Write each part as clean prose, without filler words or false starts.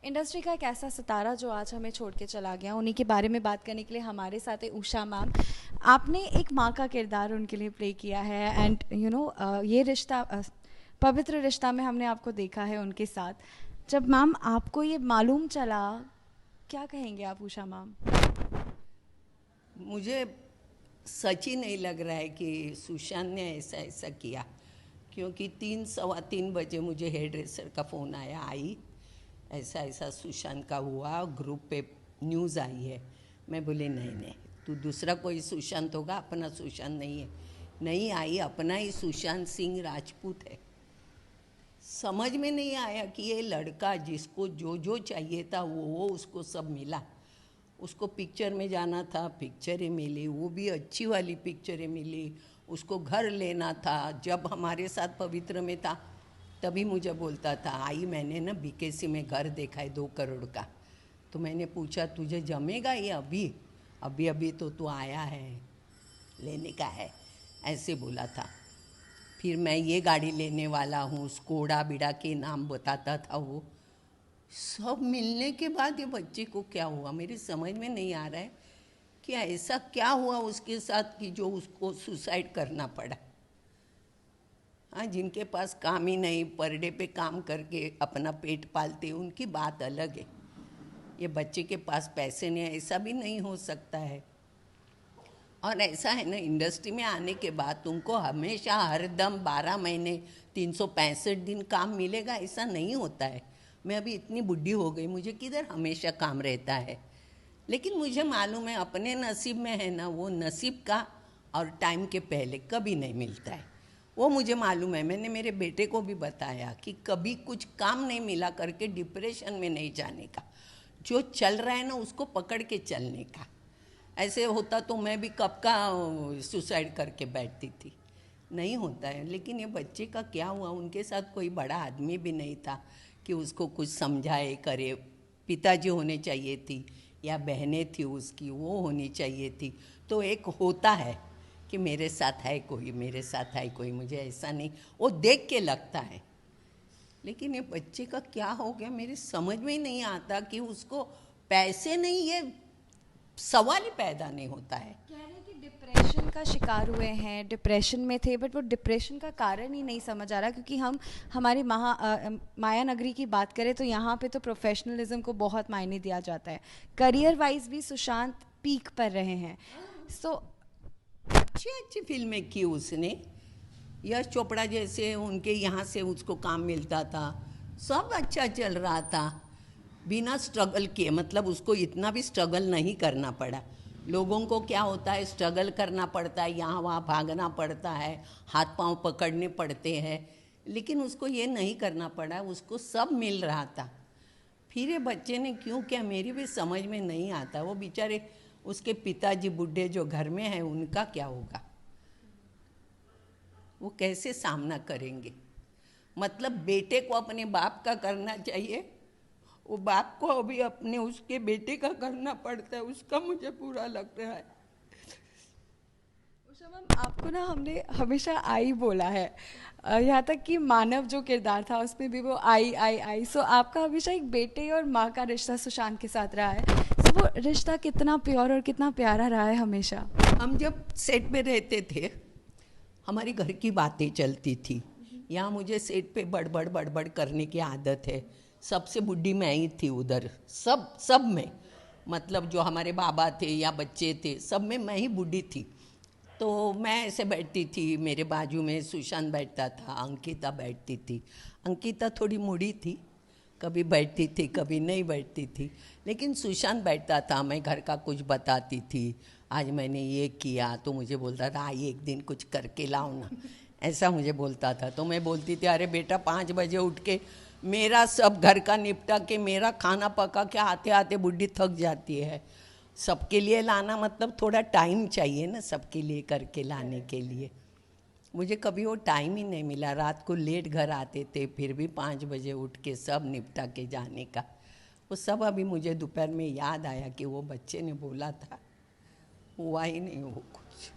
Industry का एक ऐसा सितारा जो आज हमें छोड़ के चला गया, उन्हीं के बारे में बात करने के लिए हमारे साथ है उषा मैम। आपने एक माँ का किरदार उनके लिए प्ले किया है एंड ये रिश्ता पवित्र रिश्ता में हमने आपको देखा है उनके साथ। जब मैम आपको ये मालूम चला, क्या कहेंगे आप उषा मैम? मुझे सच ही नहीं लग रहा है कि सुशांत ने ऐसा ऐसा किया, क्योंकि 3 सवा 3 बजे मुझे हेयर ड्रेसर का फ़ोन आया, आई ऐसा ऐसा सुशांत का हुआ, ग्रुप पे न्यूज़ आई है। मैं बोले नहीं नहीं, तू दूसरा कोई सुशांत होगा, अपना सुशांत नहीं है। नहीं आई, अपना ही सुशांत सिंह राजपूत है। समझ में नहीं आया कि ये लड़का जिसको जो जो चाहिए था वो उसको सब मिला। उसको पिक्चर में जाना था, पिक्चरें मिली, वो भी अच्छी वाली पिक्चरें मिली। उसको घर लेना था, जब हमारे साथ पवित्र में था तभी मुझे बोलता था, आई मैंने ना बीकेसी में घर देखा है 2 करोड़ का। तो मैंने पूछा तुझे जमेगा ये अभी अभी अभी तो तू आया है, लेने का है, ऐसे बोला था। फिर मैं ये गाड़ी लेने वाला हूँ, स्कोडा बिड़ा के नाम बताता था वो। सब मिलने के बाद ये बच्चे को क्या हुआ, मेरी समझ में नहीं आ रहा है कि ऐसा क्या हुआ उसके साथ कि जो उसको सुसाइड करना पड़ा। हाँ, जिनके पास काम ही नहीं, पर डे पे काम करके अपना पेट पालते, उनकी बात अलग है। ये बच्चे के पास पैसे नहीं, ऐसा भी नहीं हो सकता है। और ऐसा है ना, इंडस्ट्री में आने के बाद तुमको हमेशा हरदम 12 महीने 365 दिन काम मिलेगा, ऐसा नहीं होता है। मैं अभी इतनी बुढ़ी हो गई, मुझे किधर हमेशा काम रहता है। लेकिन मुझे मालूम है अपने नसीब में है ना, वो नसीब का और टाइम के पहले कभी नहीं मिलता है, वो मुझे मालूम है। मैंने मेरे बेटे को भी बताया कि कभी कुछ काम नहीं मिला करके डिप्रेशन में नहीं जाने का, जो चल रहा है ना उसको पकड़ के चलने का। ऐसे होता तो मैं भी कब का सुसाइड करके बैठती थी, नहीं होता है। लेकिन ये बच्चे का क्या हुआ, उनके साथ कोई बड़ा आदमी भी नहीं था कि उसको कुछ समझाए करे। पिताजी होने चाहिए थी या बहनें थी उसकी, वो होनी चाहिए थी। तो एक होता है कि मेरे साथ है कोई, मेरे साथ है कोई, मुझे ऐसा नहीं, वो देख के लगता है। लेकिन ये बच्चे का क्या हो गया, मेरी समझ में ही नहीं आता कि उसको पैसे नहीं, ये सवाल ही पैदा नहीं होता है। कह रहे हैं कि डिप्रेशन का शिकार हुए हैं, डिप्रेशन में थे, बट वो डिप्रेशन का कारण ही नहीं समझ आ रहा। क्योंकि हम हमारी माया नगरी की बात करें तो यहाँ पे तो प्रोफेशनलिज्म को बहुत मायने दिया जाता है। करियर वाइज भी सुशांत पीक पर रहे हैं। सो अच्छी अच्छी फिल्में की उसने, यश चोपड़ा जैसे उनके यहाँ से उसको काम मिलता था, सब अच्छा चल रहा था बिना स्ट्रगल किए। मतलब उसको इतना भी स्ट्रगल नहीं करना पड़ा। लोगों को क्या होता है, स्ट्रगल करना पड़ता है, यहाँ वहाँ भागना पड़ता है, हाथ पांव पकड़ने पड़ते हैं। लेकिन उसको ये नहीं करना पड़ा, उसको सब मिल रहा था। फिर ये बच्चे ने क्यों क्या, मेरी भी समझ में नहीं आता। वो बेचारे उसके पिताजी बूढ़े जो घर में हैं, उनका क्या होगा, वो कैसे सामना करेंगे। मतलब बेटे को अपने बाप का करना चाहिए, वो बाप को अभी अपने उसके बेटे का करना पड़ता है, उसका मुझे बुरा लग रहा है। उषा मैम, आपको ना हमने हमेशा आई बोला है, यहाँ तक कि मानव जो किरदार था उसमें भी वो आई आई आई। सो आपका हमेशा एक बेटे और माँ का रिश्ता सुशांत के साथ रहा है। सो वो रिश्ता कितना प्योर और कितना प्यारा रहा है हमेशा। हम जब सेट पे रहते थे, हमारी घर की बातें चलती थी। यहाँ मुझे सेट पे बड़बड़ बड़बड़ करने की आदत है। सबसे बुढ़ी मैं ही थी उधर, सब में। मतलब जो हमारे बाबा थे या बच्चे थे, सब में मैं ही बुढ़ी थी। तो मैं ऐसे बैठती थी, मेरे बाजू में सुशांत बैठता था, अंकिता बैठती थी। अंकिता थोड़ी मुड़ी थी, कभी बैठती थी कभी नहीं बैठती थी, लेकिन सुशांत बैठता था। मैं घर का कुछ बताती थी, आज मैंने ये किया, तो मुझे बोलता था आई एक दिन कुछ करके लाओ ना, ऐसा मुझे बोलता था। तो मैं बोलती थी अरे बेटा 5 बजे उठ के मेरा सब घर का निपटा के मेरा खाना पका के आते आते बुढ़ी थक जाती है। सबके लिए लाना मतलब थोड़ा टाइम चाहिए ना, सबके लिए करके लाने के लिए। मुझे कभी वो टाइम ही नहीं मिला। रात को लेट घर आते थे, फिर भी 5 बजे उठ के सब निपटा के जाने का। वो सब अभी मुझे दोपहर में याद आया कि वो बच्चे ने बोला था, हुआ ही नहीं वो कुछ।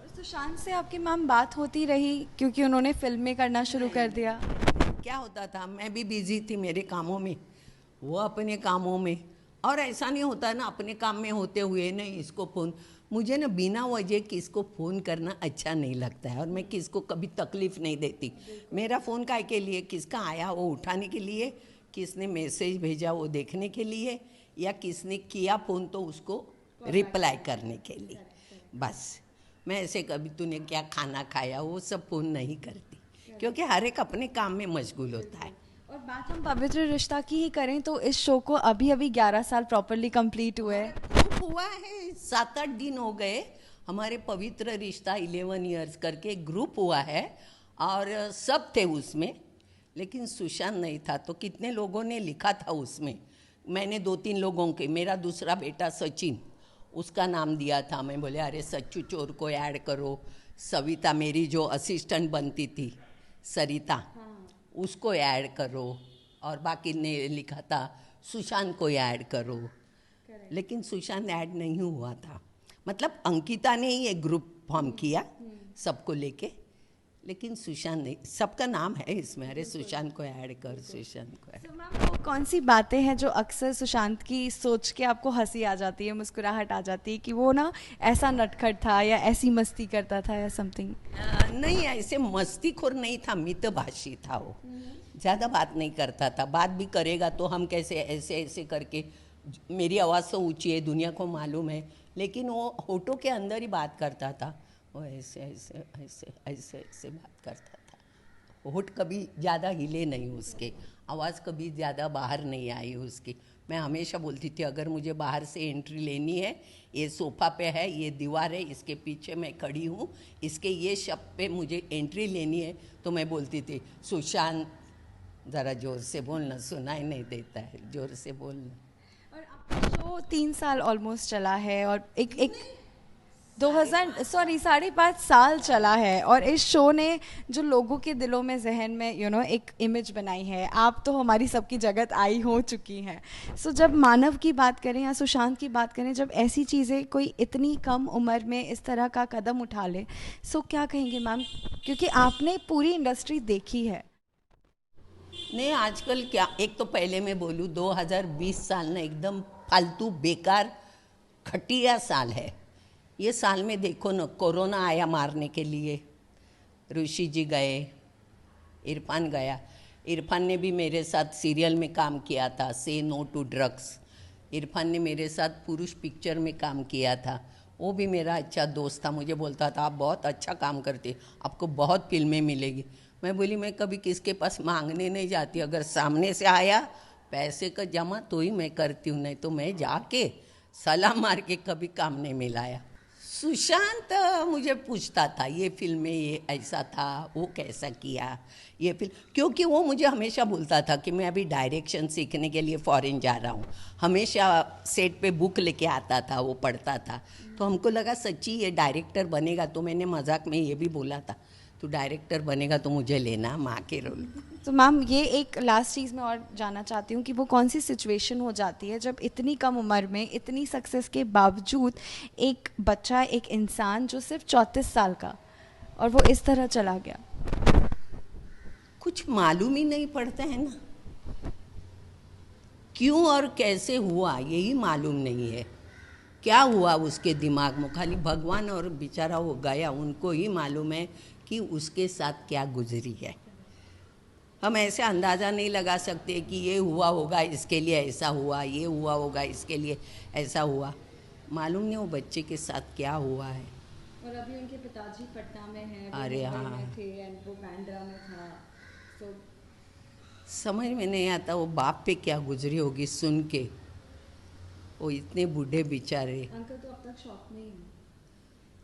और सुशांत से आपकी मैम बात होती रही क्योंकि उन्होंने फिल्में करना शुरू कर दिया? क्या होता था, मैं भी बिजी थी मेरे कामों में, वो अपने कामों में। और ऐसा नहीं होता ना, अपने काम में होते हुए नहीं इसको फ़ोन, मुझे ना बिना वजह किसको फ़ोन करना अच्छा नहीं लगता है, और मैं किसको कभी तकलीफ़ नहीं देती। मेरा फ़ोन काय के लिए, किसका आया वो उठाने के लिए, किसने मैसेज भेजा वो देखने के लिए, या किसने किया फ़ोन तो उसको रिप्लाई करने के लिए, बस। मैं ऐसे कभी तूने क्या खाना खाया वो सब फ़ोन नहीं करती, क्योंकि हर एक अपने काम में मशगूल होता है। और बात हम पवित्र रिश्ता की ही करें तो इस शो को अभी अभी 11 साल प्रॉपरली कंप्लीट हुए हैं। खूब हुआ है, 7-8 दिन हो गए। हमारे पवित्र रिश्ता 11 इयर्स करके एक ग्रुप हुआ है, और सब थे उसमें, लेकिन सुशांत नहीं था। तो कितने लोगों ने लिखा था उसमें, मैंने 2-3 लोगों के, मेरा दूसरा बेटा सचिन, उसका नाम दिया था। मैं बोले अरे सच्चू चोर को ऐड करो, सविता मेरी जो असिस्टेंट बनती थी सरिता, उसको ऐड करो, और बाकी ने लिखा था सुशांत को ऐड करो, लेकिन सुशांत ऐड नहीं हुआ था। मतलब अंकिता ने ही एक ग्रुप फॉर्म किया सबको लेके, लेकिन सुशांत नहीं। सबका नाम है इसमें, अरे सुशांत को ऐड कर, सुशांत को ऐड। तो मैम वो कौन सी बातें हैं जो अक्सर सुशांत की सोच के आपको हंसी आ जाती है, मुस्कुराहट आ जाती है कि वो ना ऐसा नटखट था या ऐसी मस्ती करता था या समथिंग? नहीं, ऐसे मस्तीखोर नहीं था, मितभाषी था वो, ज़्यादा बात नहीं करता था। बात भी करेगा तो हम कैसे ऐसे ऐसे करके, मेरी आवाज़ तो ऊंची है, दुनिया को मालूम है, लेकिन वो होठों के अंदर ही बात करता था। वो ऐसे ऐसे ऐसे ऐसे ऐसे बात करता था। होठ कभी ज़्यादा हिले नहीं उसके, आवाज़ कभी ज़्यादा बाहर नहीं आई उसकी। मैं हमेशा बोलती थी अगर मुझे बाहर से एंट्री लेनी है, ये सोफ़ा पे है, ये दीवार है, इसके पीछे मैं खड़ी हूँ, इसके ये शब्द पे मुझे एंट्री लेनी है, तो मैं बोलती थी सुशांत ज़रा ज़ोर से बोलना, सुनाई नहीं देता है, ज़ोर से बोलना। और आपका शो 3 साल ऑलमोस्ट चला है, और एक 2000 सॉरी 5.5 साल चला है, और इस शो ने जो लोगों के दिलों में, जहन में एक इमेज बनाई है। आप तो हमारी सबकी जगत आई हो चुकी हैं। सो जब मानव की बात करें या सुशांत की बात करें, जब ऐसी चीज़ें कोई इतनी कम उम्र में इस तरह का कदम उठा ले, सो क्या कहेंगे मैम, क्योंकि आपने पूरी इंडस्ट्री देखी है। नहीं, आजकल क्या, एक तो पहले मैं बोलूँ 2020 साल ना एकदम फालतू बेकार घटिया साल है। ये साल में देखो ना, कोरोना आया मारने के लिए, ऋषि जी गए, इरफान गया। इरफान ने भी मेरे साथ सीरियल में काम किया था, से नो टू ड्रग्स। इरफान ने मेरे साथ पुरुष पिक्चर में काम किया था, वो भी मेरा अच्छा दोस्त था। मुझे बोलता था आप बहुत अच्छा काम करते, आपको बहुत फिल्में मिलेगी। मैं बोली मैं कभी किसके पास मांगने नहीं जाती, अगर सामने से आया पैसे का जमा तो ही मैं करती हूँ, नहीं तो मैं जाके सलाह मार के कभी काम नहीं मिलाया। सुशांत मुझे पूछता था ये फिल्म में ये ऐसा था, वो कैसा किया ये फिल्म, क्योंकि वो मुझे हमेशा बोलता था कि मैं अभी डायरेक्शन सीखने के लिए फॉरेन जा रहा हूँ। हमेशा सेट पे बुक लेके आता था, वो पढ़ता था, तो हमको लगा सच्ची ये डायरेक्टर बनेगा। तो मैंने मजाक में ये भी बोला था तू डायरेक्टर बनेगा तो मुझे लेना माँ के रोल। तो मैम ये एक लास्ट चीज़ मैं और जानना चाहती हूँ कि वो कौन सी सिचुएशन हो जाती है जब इतनी कम उम्र में इतनी सक्सेस के बावजूद एक बच्चा, एक इंसान जो सिर्फ 34 साल का, और वो इस तरह चला गया। कुछ मालूम ही नहीं पड़ता है ना, क्यों और कैसे हुआ यही मालूम नहीं है। क्या हुआ उसके दिमाग में, खाली भगवान और बेचारा वो गया, उनको ही मालूम है कि उसके साथ क्या गुजरी है। हम ऐसे अंदाज़ा नहीं लगा सकते कि ये हुआ होगा इसके लिए ऐसा हुआ, ये हुआ होगा इसके लिए ऐसा हुआ। मालूम नहीं वो बच्चे के साथ क्या हुआ है। और अभी उनके पिताजी पटना में हैं, अरे हाँ, में थे, एंड वो बांद्रा में था। तो समझ में नहीं आता वो बाप पे क्या गुजरी होगी सुन के, वो इतने बूढ़े बेचारे। अंकल तो अब तक शॉक में ही हैं,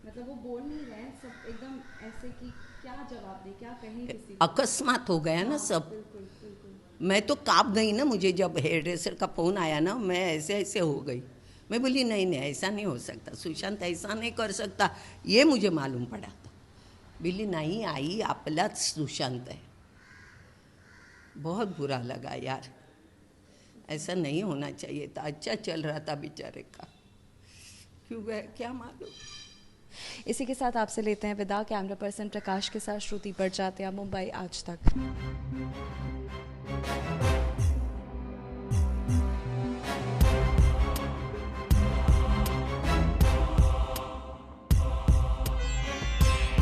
मतलब वो बोल नहीं रहे हैं, सब एकदम ऐसे कि क्या जवाब दे, क्या कहें किसी को। अकस्मात हो गया ना सब। बिल्कुल बिल्कुल। मैं तो काँप गई ना, मुझे जब हेयर ड्रेसर का फ़ोन आया ना, मैं ऐसे ऐसे हो गई। मैं बोली नहीं नहीं ऐसा नहीं हो सकता, सुशांत ऐसा नहीं कर सकता, ये मुझे मालूम पड़ा था। बोली नहीं आई आपलाच सुशांत है। बहुत बुरा लगा यार, ऐसा नहीं होना चाहिए था। अच्छा चल रहा था बेचारे का, क्यों गया क्या मालूम। इसी के साथ आपसे लेते हैं विदा। कैमरा पर्सन प्रकाश के साथ श्रुति पर जाते हैं, मुंबई आज तक।